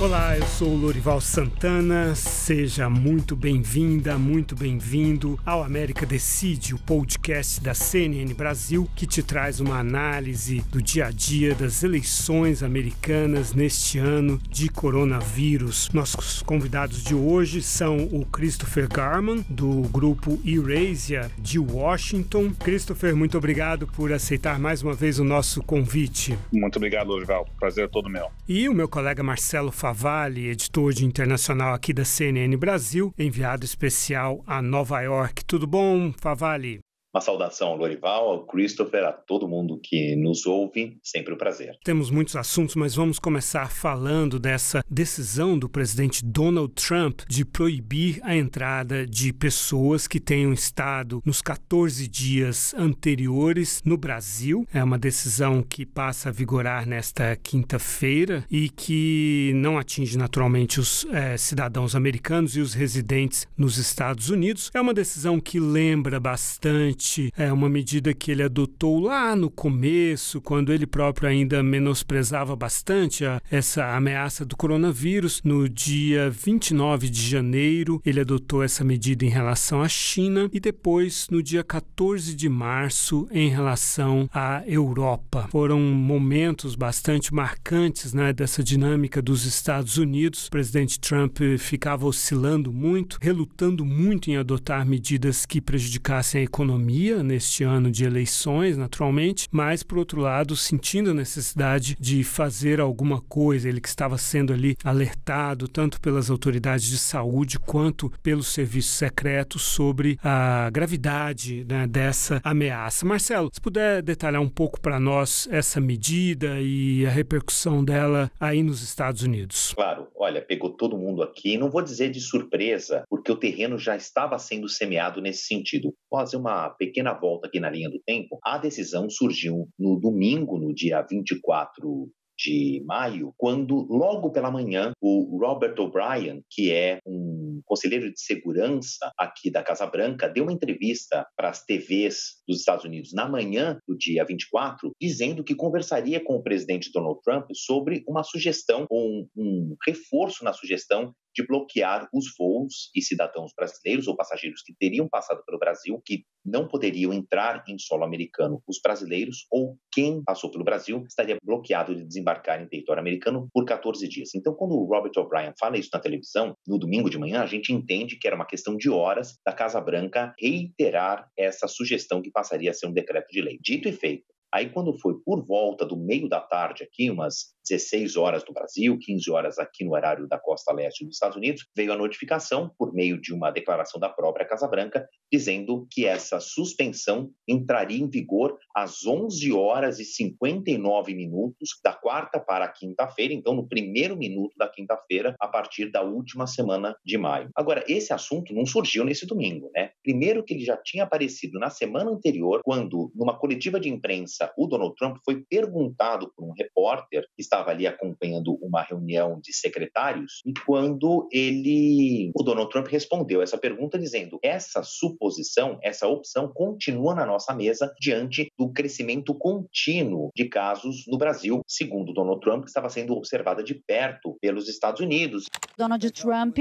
Olá, eu sou o Lorival Santana, seja muito bem-vinda, muito bem-vindo ao América Decide, o podcast da CNN Brasil, que te traz uma análise do dia a dia das eleições americanas neste ano de coronavírus. Nossos convidados de hoje são o Christopher Garman, do grupo Eurasia de Washington. Christopher, muito obrigado por aceitar mais uma vez o nosso convite. Muito obrigado, Lorival. Prazer é todo meu. E o meu colega Marcelo Favalli, editor de internacional aqui da CNN Brasil, enviado especial a Nova York. Tudo bom, Favalli? Uma saudação ao Lorival, ao Christopher, a todo mundo que nos ouve, sempre um prazer. Temos muitos assuntos, mas vamos começar falando dessa decisão do presidente Donald Trump de proibir a entrada de pessoas que tenham estado nos 14 dias anteriores no Brasil. É uma decisão que passa a vigorar nesta quinta-feira e que não atinge naturalmente os cidadãos americanos e os residentes nos Estados Unidos. É uma decisão que lembra bastante uma medida que ele adotou lá no começo, quando ele próprio ainda menosprezava bastante essa ameaça do coronavírus. No dia 29 de janeiro, ele adotou essa medida em relação à China e depois, no dia 14 de março, em relação à Europa. Foram momentos bastante marcantes, dessa dinâmica dos Estados Unidos. O presidente Trump ficava oscilando muito, relutando muito em adotar medidas que prejudicassem a economia neste ano de eleições, naturalmente, mas, por outro lado, sentindo a necessidade de fazer alguma coisa. Ele que estava sendo ali alertado tanto pelas autoridades de saúde quanto pelos serviços secretos sobre a gravidade dessa ameaça. Marcelo, se puder detalhar um pouco para nós essa medida e a repercussão dela aí nos Estados Unidos. Claro, olha, pegou todo mundo aqui, não vou dizer de surpresa, porque o terreno já estava sendo semeado nesse sentido. Vou fazer uma pequena volta aqui na linha do tempo. A decisão surgiu no domingo, no dia 24 de maio, quando logo pela manhã o Robert O'Brien, que é um conselheiro de segurança aqui da Casa Branca, deu uma entrevista para as TVs dos Estados Unidos na manhã do dia 24, dizendo que conversaria com o presidente Donald Trump sobre uma sugestão, ou um reforço na sugestão de bloquear os voos e cidadãos brasileiros ou passageiros que teriam passado pelo Brasil, que não poderiam entrar em solo americano. Os brasileiros ou quem passou pelo Brasil estaria bloqueado de desembarcar em território americano por 14 dias. Então, quando o Robert O'Brien fala isso na televisão, no domingo de manhã, a gente entende que era uma questão de horas da Casa Branca reiterar essa sugestão que passaria a ser um decreto de lei. Dito e feito. Aí, quando foi por volta do meio da tarde aqui, umas 16 horas do Brasil, 15 horas aqui no horário da costa leste dos Estados Unidos, veio a notificação, por meio de uma declaração da própria Casa Branca, dizendo que essa suspensão entraria em vigor às 11 horas e 59 minutos da quarta para a quinta-feira, então no primeiro minuto da quinta-feira, a partir da última semana de maio. Agora, esse assunto não surgiu nesse domingo, Primeiro que ele já tinha aparecido na semana anterior, quando, numa coletiva de imprensa, o Donald Trump foi perguntado por um repórter que estava ali acompanhando uma reunião de secretários, e quando o Donald Trump respondeu essa pergunta dizendo: essa suposição, essa opção continua na nossa mesa diante do crescimento contínuo de casos no Brasil, segundo Donald Trump, que estava sendo observada de perto pelos Estados Unidos. Donald Trump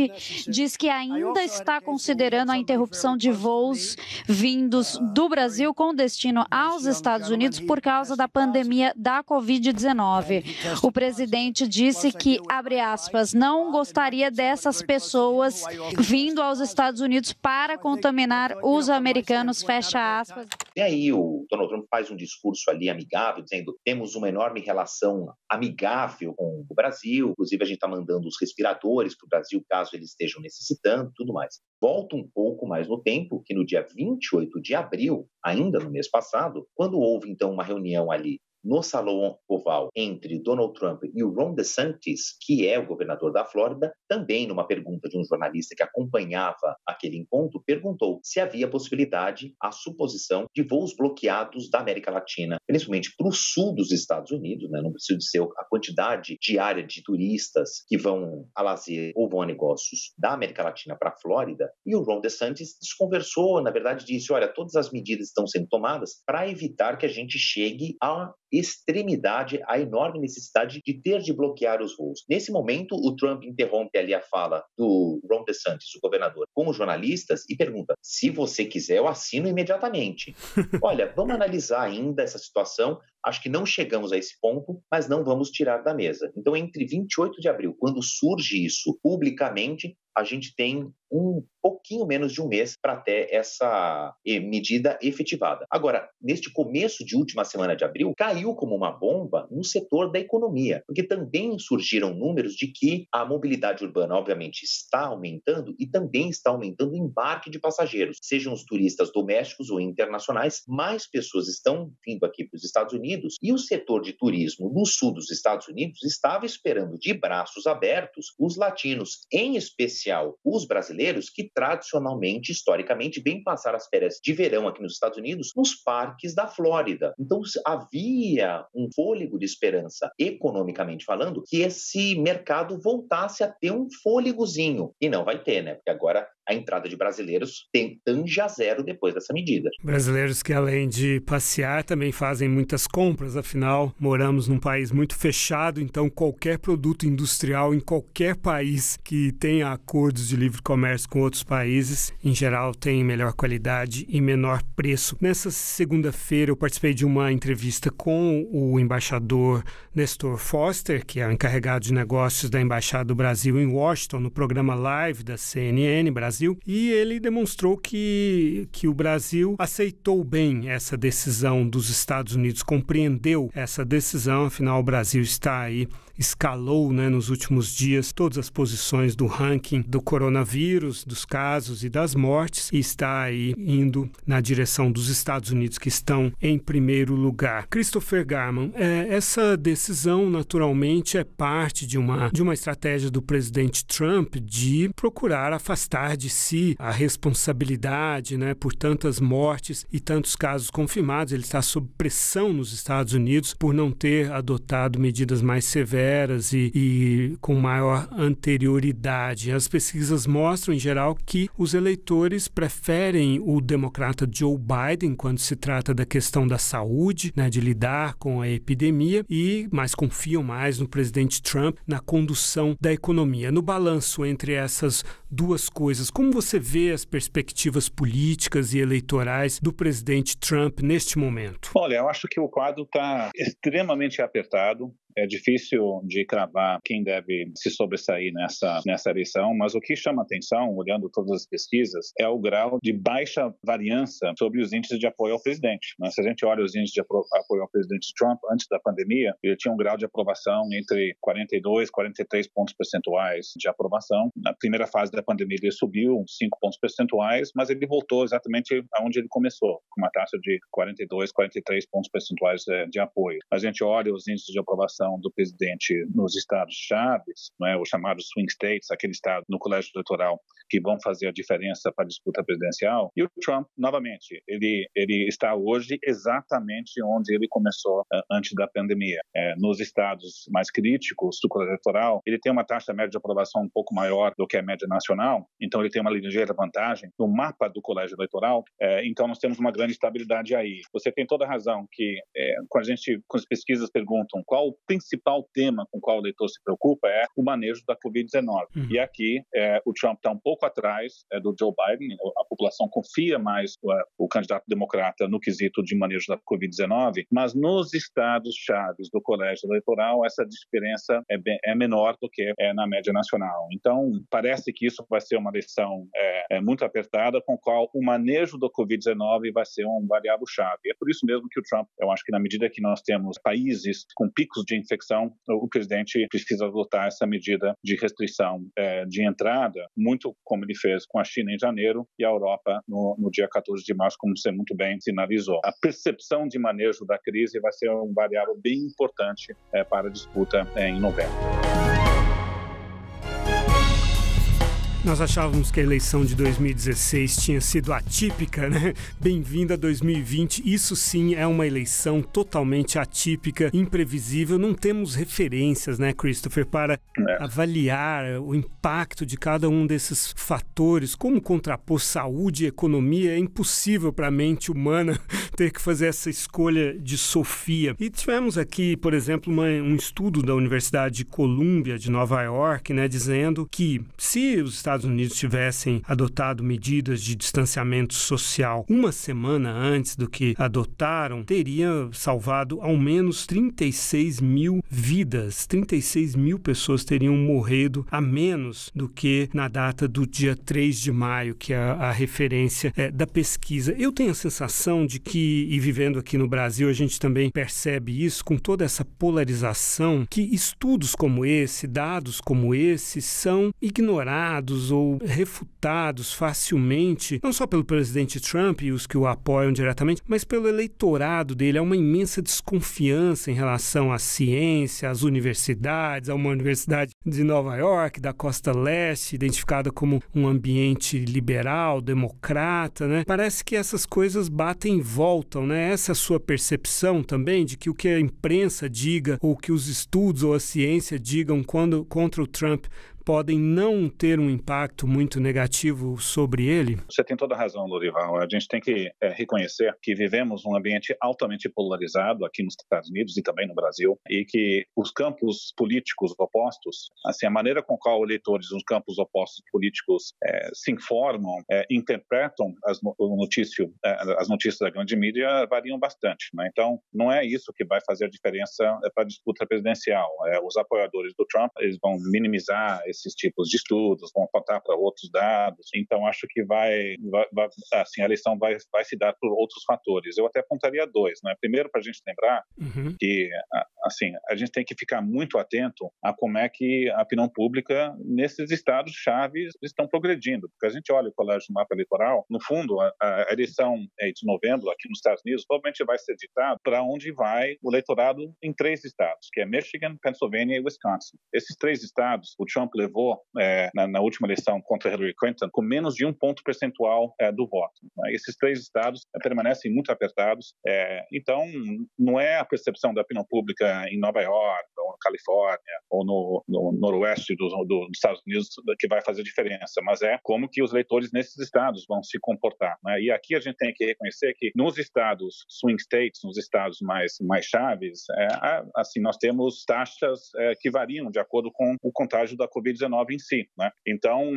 diz que ainda está considerando a interrupção de voos vindos do Brasil com destino aos Estados Unidos por causa da pandemia da Covid-19. O presidente disse que, abre aspas, não gostaria dessas pessoas vindo aos Estados Unidos para contaminar os americanos, fecha aspas. E aí o Donald Trump faz um discurso ali amigável, dizendo: temos uma enorme relação amigável com o Brasil, inclusive a gente está mandando os respiradores para o Brasil caso eles estejam necessitando, tudo mais. Volta um pouco mais no tempo, que no dia 28 de abril, ainda no mês passado, quando houve então uma reunião ali no Salão Oval entre Donald Trump e o Ron DeSantis, que é o governador da Flórida, também numa pergunta de um jornalista que acompanhava aquele encontro, perguntou se havia possibilidade, a suposição de voos bloqueados da América Latina, principalmente para o sul dos Estados Unidos, não precisa de ser a quantidade diária de turistas que vão a lazer ou vão a negócios da América Latina para a Flórida, e o Ron DeSantis desconversou, na verdade disse: olha, todas as medidas estão sendo tomadas para evitar que a gente chegue a extremidade a enorme necessidade de ter de bloquear os voos. Nesse momento, o Trump interrompe ali a fala do Ron DeSantis, o governador, com os jornalistas e pergunta: se você quiser, eu assino imediatamente. Olha, vamos analisar ainda essa situação. Acho que não chegamos a esse ponto, mas não vamos tirar da mesa. Então, entre 28 de abril, quando surge isso publicamente, a gente tem um pouquinho menos de um mês para ter essa medida efetivada. Agora, neste começo de última semana de abril, caiu como uma bomba no setor da economia, porque também surgiram números de que a mobilidade urbana, obviamente, está aumentando e também está aumentando o embarque de passageiros, sejam os turistas domésticos ou internacionais. Mais pessoas estão vindo aqui para os Estados Unidos e o setor de turismo no sul dos Estados Unidos estava esperando de braços abertos os latinos, em especial os brasileiros, que tradicionalmente, historicamente, vêm passar as férias de verão aqui nos Estados Unidos nos parques da Flórida. Então, havia um fôlego de esperança, economicamente falando, que esse mercado voltasse a ter um fôlegozinho. E não vai ter, né? Porque agora a entrada de brasileiros tange a zero depois dessa medida. Brasileiros que, além de passear, também fazem muitas compras. Afinal, moramos num país muito fechado, então qualquer produto industrial em qualquer país que tenha acordos de livre comércio com outros países, em geral, tem melhor qualidade e menor preço. Nessa segunda-feira, eu participei de uma entrevista com o embaixador Nestor Foster, que é o encarregado de negócios da Embaixada do Brasil em Washington, no programa Live da CNN Brasil, e ele demonstrou que o Brasil aceitou bem essa decisão dos Estados Unidos, compreendeu essa decisão. Afinal, o Brasil está aí, escalou, né, nos últimos dias todas as posições do ranking do coronavírus, dos casos e das mortes, e está aí indo na direção dos Estados Unidos, que estão em primeiro lugar. Christopher Garman, essa decisão naturalmente é parte de uma estratégia do presidente Trump de procurar afastar de si a responsabilidade, né, por tantas mortes e tantos casos confirmados. Ele está sob pressão nos Estados Unidos por não ter adotado medidas mais severas e com maior anterioridade. As pesquisas mostram, em geral, que os eleitores preferem o democrata Joe Biden quando se trata da questão da saúde, né, de lidar com a epidemia, mas confiam mais no presidente Trump na condução da economia. No balanço entre essas duas coisas, como você vê as perspectivas políticas e eleitorais do presidente Trump neste momento? Olha, eu acho que o quadro está extremamente apertado. É difícil de cravar quem deve se sobressair nessa eleição, mas o que chama atenção, olhando todas as pesquisas, é o grau de baixa variância sobre os índices de apoio ao presidente. Se a gente olha os índices de apoio ao presidente Trump antes da pandemia, ele tinha um grau de aprovação entre 42 e 43 pontos percentuais de aprovação. Na primeira fase da pandemia ele subiu 5 pontos percentuais, mas ele voltou exatamente aonde ele começou, com uma taxa de 42, 43 pontos percentuais de apoio. A gente olha os índices de aprovação do presidente nos estados-chaves, os chamados swing states, aquele estado no colégio eleitoral que vão fazer a diferença para a disputa presidencial. E o Trump, novamente, ele está hoje exatamente onde ele começou antes da pandemia. Nos estados mais críticos do colégio eleitoral, ele tem uma taxa média de aprovação um pouco maior do que a média nacional, então ele tem uma ligeira vantagem no mapa do colégio eleitoral, então nós temos uma grande estabilidade aí. Você tem toda a razão que quando as pesquisas perguntam qual o principal tema com o qual o eleitor se preocupa é o manejo da Covid-19. E aqui o Trump está um pouco atrás do Joe Biden. A população confia mais o candidato democrata no quesito de manejo da Covid-19, mas nos estados-chaves do colégio eleitoral essa diferença é menor do que na média nacional. Então, parece que isso vai ser uma eleição muito apertada, com a qual o manejo da Covid-19 vai ser um variável-chave. É por isso mesmo que o Trump, eu acho que na medida que nós temos países com picos de infecção, o presidente precisa adotar essa medida de restrição de entrada, muito como ele fez com a China em janeiro e a Europa no dia 14 de março, como você muito bem sinalizou. A percepção de manejo da crise vai ser um variável bem importante para a disputa em novembro. Nós achávamos que a eleição de 2016 tinha sido atípica, né? Bem-vinda a 2020. Isso sim é uma eleição totalmente atípica, imprevisível. Não temos referências, né, Christopher, para avaliar o impacto de cada um desses fatores. Como contrapor saúde e economia? É impossível para a mente humana ter que fazer essa escolha de Sofia. E tivemos aqui, por exemplo, um estudo da Universidade de Columbia, de Nova York, né, dizendo que se os Estados Unidos tivessem adotado medidas de distanciamento social uma semana antes do que adotaram, teria salvado ao menos 36 mil vidas. 36 mil pessoas teriam morrido a menos do que na data do dia 3 de maio, que é a referência da pesquisa. Eu tenho a sensação de que, e vivendo aqui no Brasil, a gente também percebe isso com toda essa polarização, que estudos como esse, dados como esse, são ignorados ou refutados facilmente, não só pelo presidente Trump e os que o apoiam diretamente, mas pelo eleitorado dele. Há uma imensa desconfiança em relação à ciência, às universidades, a uma universidade de Nova York, da Costa Leste, identificada como um ambiente liberal, democrata, né? Parece que essas coisas batem e voltam, né? Essa é a sua percepção também de que o que a imprensa diga ou que os estudos ou a ciência digam contra o Trump podem não ter um impacto muito negativo sobre ele? Você tem toda a razão, Lorival. A gente tem que reconhecer que vivemos um ambiente altamente polarizado aqui nos Estados Unidos e também no Brasil, e que os campos políticos opostos, assim, a maneira com qual eleitores dos campos opostos políticos se informam, interpretam as notícias da grande mídia variam bastante, né? Então, não é isso que vai fazer a diferença para a disputa presidencial. Os apoiadores do Trump, eles vão minimizar esses tipos de estudos, vão apontar para outros dados. Então, acho que assim, a eleição vai se dar por outros fatores. Eu até apontaria dois, né? Primeiro, para a gente lembrar que, assim, a gente tem que ficar muito atento a como é que a opinião pública nesses estados chaves estão progredindo. Porque a gente olha o colégio do mapa eleitoral, no fundo, a eleição de novembro aqui nos Estados Unidos provavelmente vai ser ditado para onde vai o eleitorado em 3 estados, que é Michigan, Pennsylvania e Wisconsin. Esses 3 estados, o Trump levou na última eleição contra Hillary Clinton com menos de 1 ponto percentual do voto. Né? Esses 3 estados permanecem muito apertados. Então, não é a percepção da opinião pública em Nova York, ou na Califórnia, ou no noroeste dos Estados Unidos que vai fazer diferença, mas é como que os eleitores nesses estados vão se comportar. Né? E aqui a gente tem que reconhecer que nos estados swing states, nos estados mais chaves, assim, nós temos taxas que variam de acordo com o contágio da Covid-19 em si, né? Então,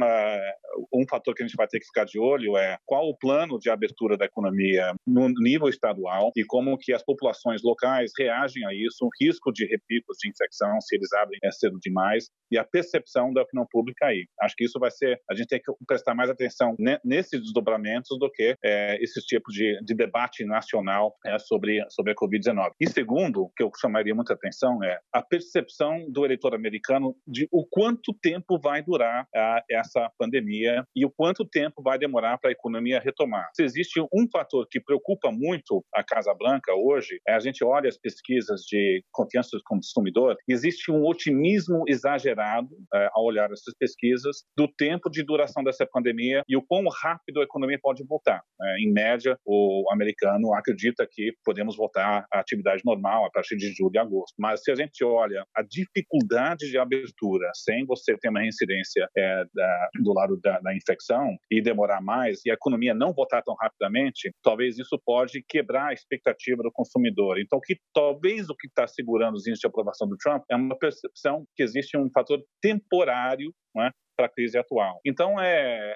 um fator que a gente vai ter que ficar de olho é qual o plano de abertura da economia no nível estadual e como que as populações locais reagem a isso, o risco de repicos de infecção, se eles abrem cedo demais, e a percepção da opinião pública aí. Acho que isso vai ser, a gente tem que prestar mais atenção nesses desdobramentos do que esses tipos de debate nacional sobre a Covid-19. E segundo, que eu chamaria muita atenção, é a percepção do eleitor americano de o quanto tempo vai durar essa pandemia e o quanto tempo vai demorar para a economia retomar. Se existe um fator que preocupa muito a Casa Branca hoje, a gente olha as pesquisas de confiança do consumidor, existe um otimismo exagerado ao olhar essas pesquisas do tempo de duração dessa pandemia e o quão rápido a economia pode voltar. Em média, o americano acredita que podemos voltar à atividade normal a partir de julho e agosto. Mas se a gente olha a dificuldade de abertura sem você ter uma reincidência do lado da infecção e demorar mais e a economia não voltar tão rapidamente, talvez isso pode quebrar a expectativa do consumidor. Então, talvez o que está segurando os índices de aprovação do Trump é uma percepção que existe um fator temporário, né, para a crise atual. Então, é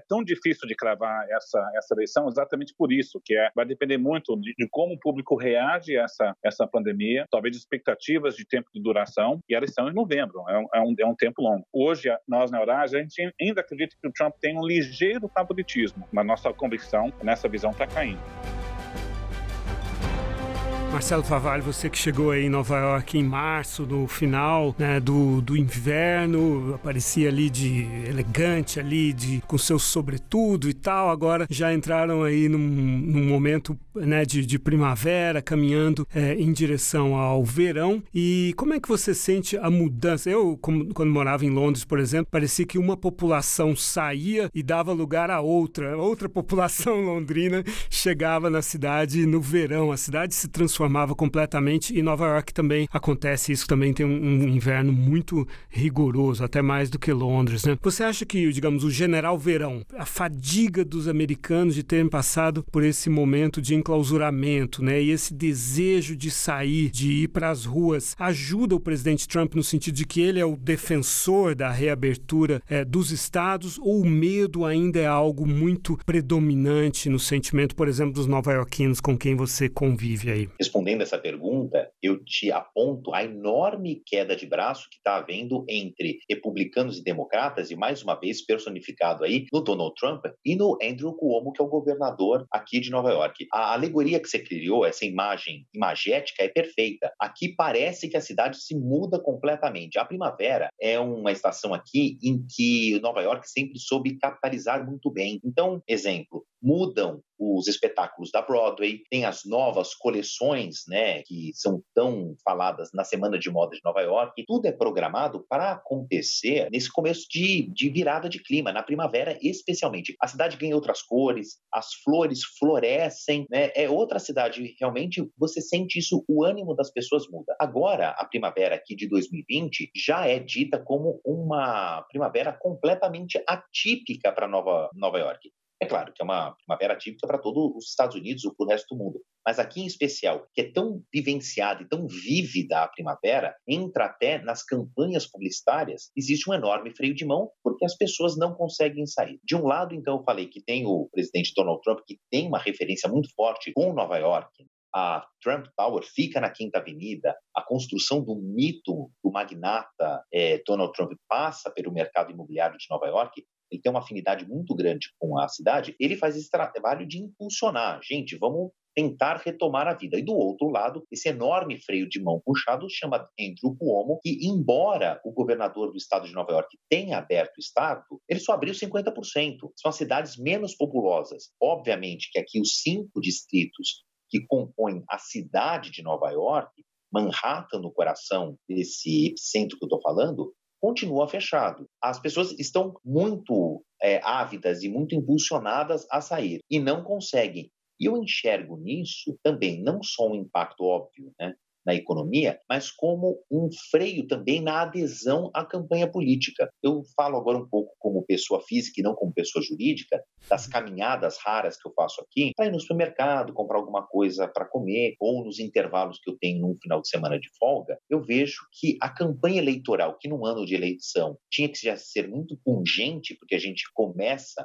tão difícil de cravar essa eleição exatamente por isso, que vai depender muito de como o público reage a essa pandemia, talvez de expectativas de tempo de duração, e a eleição em novembro, é um tempo longo. Hoje, nós na Eurázia, a gente ainda acredita que o Trump tem um ligeiro favoritismo, mas nossa convicção nessa visão está caindo. Marcelo Favalli, você que chegou aí em Nova York em março, no final, né, do inverno, aparecia ali de elegante, ali com seu sobretudo e tal, agora já entraram aí num momento, né, de primavera, caminhando em direção ao verão. E como é que você sente a mudança? Eu, quando morava em Londres, por exemplo, parecia que uma população saía e dava lugar a outra população londrina chegava na cidade no verão, a cidade se transformava completamente, e Nova York também acontece isso, também tem um inverno muito rigoroso, até mais do que Londres, né? Você acha que, digamos, o general verão, a fadiga dos americanos de terem passado por esse momento de enclausuramento, né, e esse desejo de sair, de ir para as ruas, ajuda o presidente Trump no sentido de que ele é o defensor da reabertura dos estados, ou o medo ainda é algo muito predominante no sentimento, por exemplo, dos nova-iorquinos com quem você convive aí? Respondendo essa pergunta, eu te aponto a enorme queda de braço que está havendo entre republicanos e democratas, e mais uma vez personificado aí no Donald Trump e no Andrew Cuomo, que é o governador aqui de Nova York. A alegoria que você criou, essa imagem imagética, é perfeita. Aqui parece que a cidade se muda completamente. A primavera é uma estação aqui em que Nova York sempre soube capitalizar muito bem. Então, exemplo, mudam os espetáculos da Broadway, tem as novas coleções, né, que são tão faladas na Semana de Moda de Nova York. Tudo é programado para acontecer nesse começo de virada de clima, na primavera especialmente. A cidade ganha outras cores, as flores florescem, né? É outra cidade, realmente, você sente isso, o ânimo das pessoas muda. Agora, a primavera aqui de 2020 já é dita como uma primavera completamente atípica para Nova York. É claro que é uma primavera típica para todos os Estados Unidos ou para o resto do mundo. Mas aqui em especial, que é tão vivenciada e tão vívida a primavera, entra até nas campanhas publicitárias, existe um enorme freio de mão, porque as pessoas não conseguem sair. De um lado, então, eu falei que tem o presidente Donald Trump, que tem uma referência muito forte com Nova York. A Trump Tower fica na Quinta Avenida, a construção do mito do magnata Donald Trump passa pelo mercado imobiliário de Nova York. Ele tem uma afinidade muito grande com a cidade. Ele faz esse trabalho de impulsionar. Gente, vamos tentar retomar a vida. E do outro lado, esse enorme freio de mão puxado chama Andrew Cuomo, que embora o governador do estado de Nova York tenha aberto o estado, ele só abriu 50%. São as cidades menos populosas. Obviamente que aqui os 5 distritos que compõem a cidade de Nova York, Manhattan no coração desse centro que eu estou falando, continua fechado. As pessoas estão muito ávidas e muito impulsionadas a sair e não conseguem. E eu enxergo nisso também não só um impacto óbvio, né, na economia, mas como um freio também na adesão à campanha política. Eu falo agora um pouco como pessoa física e não como pessoa jurídica, das caminhadas raras que eu faço aqui, para ir no supermercado, comprar alguma coisa para comer, ou nos intervalos que eu tenho num final de semana de folga, eu vejo que a campanha eleitoral, que num ano de eleição tinha que já ser muito pungente, porque a gente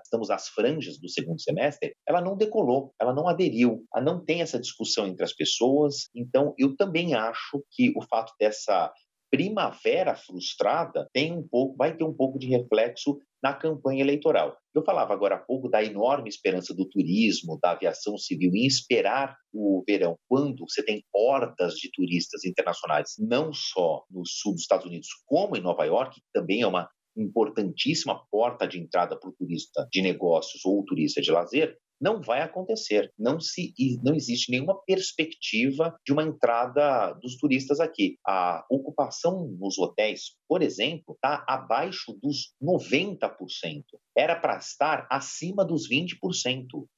estamos às franjas do segundo semestre, ela não decolou, ela não aderiu, ela não tem essa discussão entre as pessoas. Então, eu também acho que o fato dessa primavera frustrada vai ter um pouco de reflexo na campanha eleitoral. Eu falava agora há pouco da enorme esperança do turismo, da aviação civil em esperar o verão, quando você tem hordas de turistas internacionais, não só no sul dos Estados Unidos, como em Nova York, que também é uma importantíssima porta de entrada para o turista de negócios ou turista de lazer. Não vai acontecer. Não existe nenhuma perspectiva de uma entrada dos turistas aqui. A ocupação nos hotéis, por exemplo, está abaixo dos 90%. Era para estar acima dos 20%,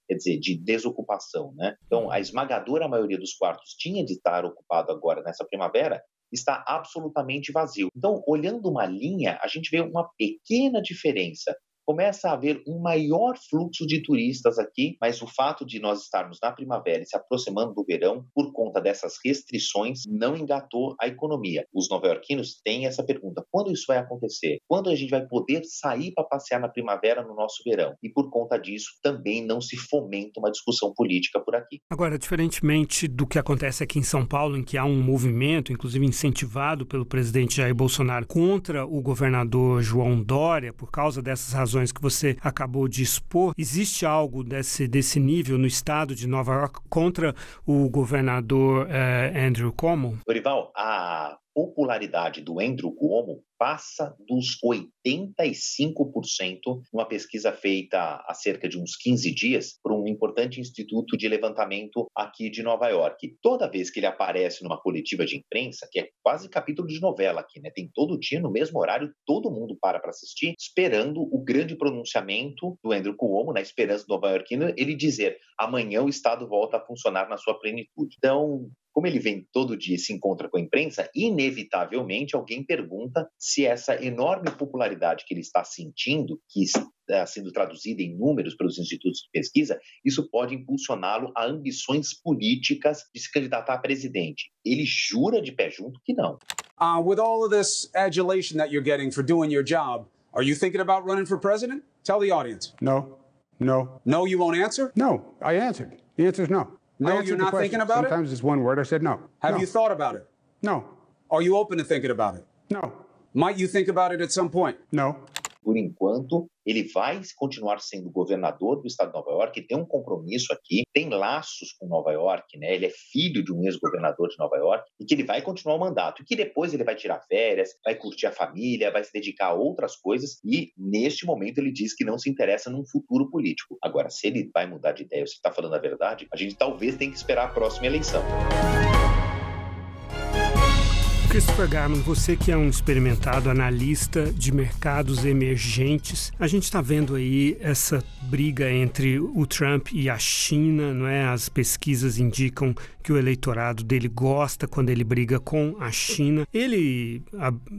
quer dizer, de desocupação, né? Então, a esmagadora maioria dos quartos tinha de estar ocupado agora nessa primavera, está absolutamente vazio. Então, olhando uma linha, a gente vê uma pequena diferença. Começa a haver um maior fluxo de turistas aqui, mas o fato de nós estarmos na primavera e se aproximando do verão, por conta dessas restrições, não engatou a economia. Os nova-iorquinos têm essa pergunta: quando isso vai acontecer? Quando a gente vai poder sair para passear na primavera no nosso verão? E por conta disso, também não se fomenta uma discussão política por aqui. Agora, diferentemente do que acontece aqui em São Paulo, em que há um movimento, inclusive incentivado pelo presidente Jair Bolsonaro, contra o governador João Dória, por causa dessas razões razões que você acabou de expor. Existe algo desse nível no estado de Nova York contra o governador Andrew Cuomo? Dorival, a popularidade do Andrew Cuomo passa dos 85% numa pesquisa feita há cerca de uns 15 dias por um importante instituto de levantamento aqui de Nova York. Toda vez que ele aparece numa coletiva de imprensa, que é quase capítulo de novela aqui, né? Tem todo dia, no mesmo horário, todo mundo para assistir, esperando o grande pronunciamento do Andrew Cuomo, na esperança do nova-iorquino, ele dizer: amanhã o Estado volta a funcionar na sua plenitude. Então, como ele vem todo dia e se encontra com a imprensa, inevitavelmente alguém pergunta se essa enorme popularidade que ele está sentindo, que está sendo traduzida em números pelos institutos de pesquisa, isso pode impulsioná-lo a ambições políticas de se candidatar a presidente. Ele jura de pé junto que não. With all of this adulation that you're getting for doing your job, are you thinking about running for president? Tell the audience. No. No, you won't answer? No, I answered. The answer is no. No, you're not thinking about it? Sometimes it's one word. I said no. Have you thought about it? No. Are you open to thinking about it? No. Might you think about it at some point? No. Por enquanto, ele vai continuar sendo governador do estado de Nova York, tem um compromisso aqui, tem laços com Nova York, né? Ele é filho de um ex-governador de Nova York, e que ele vai continuar o mandato, e que depois ele vai tirar férias, vai curtir a família, vai se dedicar a outras coisas, e neste momento ele diz que não se interessa num futuro político. Agora, se ele vai mudar de ideia ou se está falando a verdade, a gente talvez tenha que esperar a próxima eleição. Christopher Garman, você que é um experimentado analista de mercados emergentes, a gente está vendo aí essa briga entre o Trump e a China, não é? As pesquisas indicam que o eleitorado dele gosta quando ele briga com a China. Ele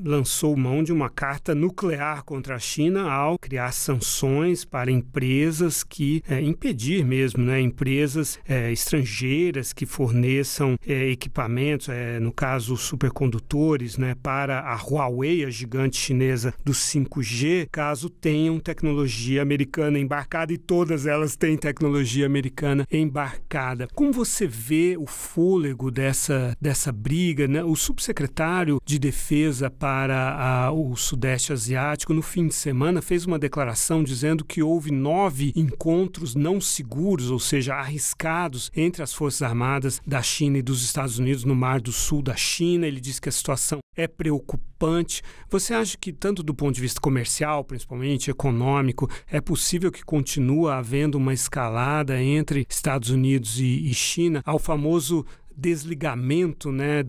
lançou mão de uma carta nuclear contra a China ao criar sanções para empresas que impedir mesmo, né? Empresas estrangeiras que forneçam equipamentos, no caso supercondutores, né? Para a Huawei, a gigante chinesa do 5G, caso tenham tecnologia americana embarcada, e todas elas têm tecnologia americana embarcada. Como você vê o fôlego dessa briga, né? O subsecretário de Defesa para o Sudeste Asiático, no fim de semana, fez uma declaração dizendo que houve 9 encontros não seguros, ou seja, arriscados, entre as Forças Armadas da China e dos Estados Unidos no Mar do Sul da China. Ele disse que a situação é preocupante. Você acha que, tanto do ponto de vista comercial, principalmente econômico, é possível que continue havendo uma escalada entre Estados Unidos e China ao famoso desligamento, né,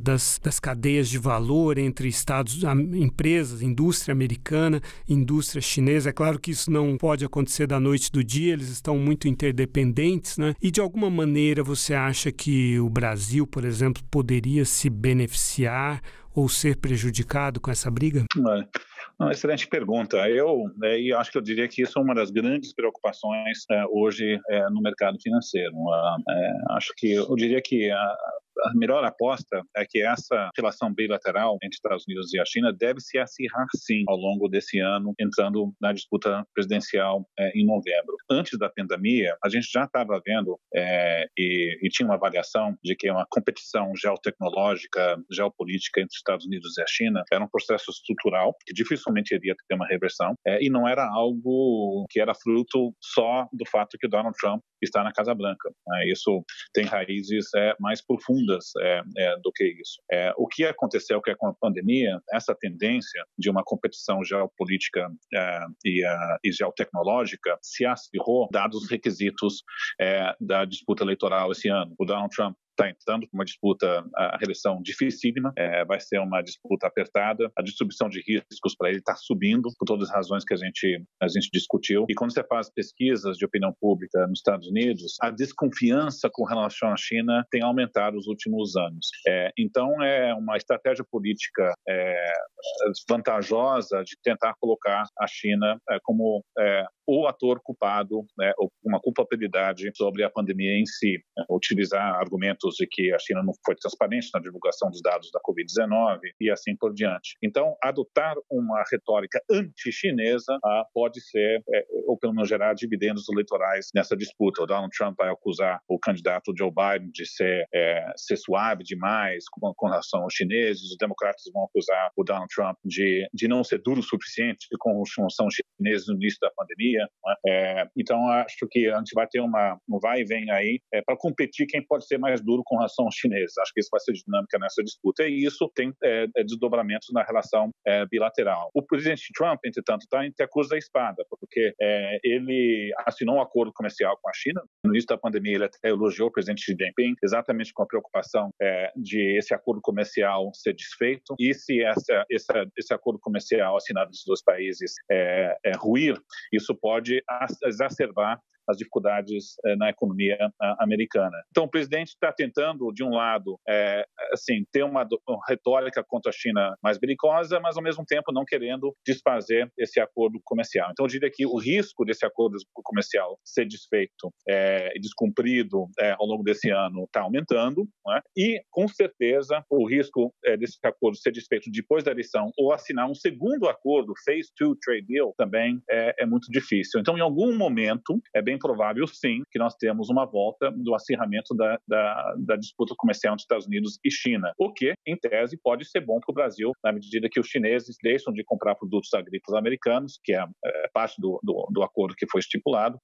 das cadeias de valor entre empresas, indústria americana, indústria chinesa? É claro que isso não pode acontecer da noite do dia, eles estão muito interdependentes, né? E de alguma maneira você acha que o Brasil, por exemplo, poderia se beneficiar ou ser prejudicado com essa briga? Excelente pergunta. Eu acho que eu diria que isso é uma das grandes preocupações hoje no mercado financeiro. Eu diria que a melhor aposta é que essa relação bilateral entre Estados Unidos e a China deve se acirrar, sim, ao longo desse ano, entrando na disputa presidencial em novembro. Antes da pandemia, a gente já estava vendo e tinha uma avaliação de que uma competição geotecnológica, geopolítica entre os Estados Unidos e a China era um processo estrutural que dificilmente iria ter uma reversão e não era algo que era fruto só do fato que o Donald Trump está na Casa Branca. Isso tem raízes mais profundas do que isso. O que aconteceu com a pandemia, essa tendência de uma competição geopolítica e geotecnológica se acirrou dados os requisitos da disputa eleitoral esse ano. O Donald Trump está entrando com uma disputa, a reeleição dificílima, vai ser uma disputa apertada, a distribuição de riscos para ele está subindo, por todas as razões que a gente discutiu. E quando você faz pesquisas de opinião pública nos Estados Unidos, a desconfiança com relação à China tem aumentado nos últimos anos. Então, é uma estratégia política vantajosa de tentar colocar a China como o ator culpado, ou uma culpabilidade sobre a pandemia em si, utilizar argumentos argumentos de que a China não foi transparente na divulgação dos dados da Covid-19 e assim por diante. Então, adotar uma retórica anti-chinesa pode ser, ou pelo menos gerar dividendos eleitorais nessa disputa. O Donald Trump vai acusar o candidato Joe Biden de ser suave demais com relação aos chineses, os democratas vão acusar o Donald Trump de não ser duro o suficiente com relação aos chineses no início da pandemia. Então, acho que a gente vai ter um vai e vem aí para competir quem pode ser mais duro com relação aos chineses. Acho que isso vai ser dinâmica nessa disputa e isso tem desdobramentos na relação bilateral. O presidente Trump, entretanto, está entre a cruz da espada, porque ele assinou um acordo comercial com a China. No início da pandemia, ele até elogiou o presidente Xi Jinping, exatamente com a preocupação de esse acordo comercial ser desfeito e se esse acordo comercial assinado dos dois países ruir, isso pode exacerbar as dificuldades na economia americana. Então, o presidente está tentando, de um lado, ter uma retórica contra a China mais belicosa, mas, ao mesmo tempo, não querendo desfazer esse acordo comercial. Então, eu diria que o risco desse acordo comercial ser desfeito e descumprido ao longo desse ano está aumentando, né? E, com certeza, o risco desse acordo ser desfeito depois da eleição ou assinar um segundo acordo, Phase 2 Trade Deal, também é muito difícil. Então, em algum momento, é bem provável, sim, que nós temos uma volta do acirramento da disputa comercial entre Estados Unidos e China, o que, em tese, pode ser bom para o Brasil, na medida que os chineses deixam de comprar produtos agrícolas americanos, que é parte do acordo que foi estipulado,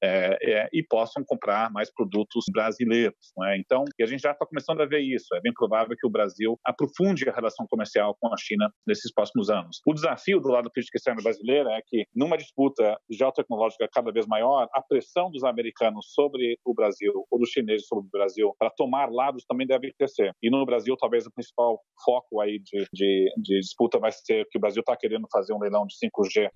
e possam comprar mais produtos brasileiros, né? Então, e a gente já está começando a ver isso. É bem provável que o Brasil aprofunde a relação comercial com a China nesses próximos anos. O desafio do lado da política externa brasileira é que, numa disputa geotecnológica cada vez maior, a pressão dos americanos sobre o Brasil ou dos chineses sobre o Brasil para tomar lados também deve crescer. E no Brasil, talvez o principal foco aí de disputa vai ser que o Brasil está querendo fazer um leilão de 5G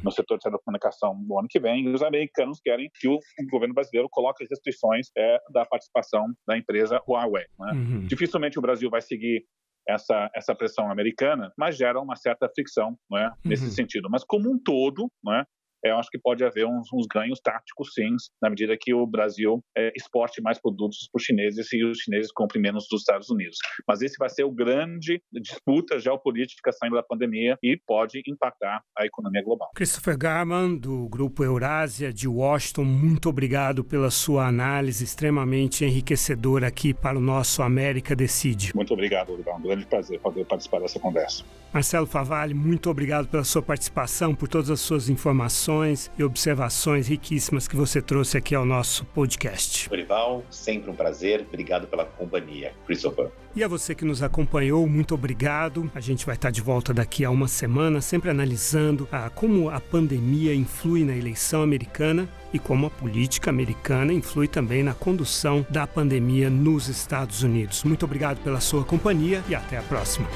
no setor de telecomunicação no ano que vem, e os americanos querem que o governo brasileiro coloque restrições da participação da empresa Huawei, né? Dificilmente o Brasil vai seguir essa pressão americana, mas gera uma certa fricção, né, nesse sentido. Mas como um todo, né, eu acho que pode haver uns ganhos táticos, sim, na medida que o Brasil exporte mais produtos para os chineses e os chineses comprem menos dos Estados Unidos. Mas esse vai ser o grande disputa geopolítica saindo da pandemia e pode impactar a economia global. Christopher Garman, do Grupo Eurásia de Washington, muito obrigado pela sua análise extremamente enriquecedora aqui para o nosso América Decide. Muito obrigado, Oliver. Um grande prazer poder participar dessa conversa. Marcelo Favalli, muito obrigado pela sua participação, por todas as suas informações e observações riquíssimas que você trouxe aqui ao nosso podcast. Dorival, sempre um prazer. Obrigado pela companhia, Christopher. E a você que nos acompanhou, muito obrigado. A gente vai estar de volta daqui a uma semana, sempre analisando como a pandemia influi na eleição americana e como a política americana influi também na condução da pandemia nos Estados Unidos. Muito obrigado pela sua companhia e até a próxima.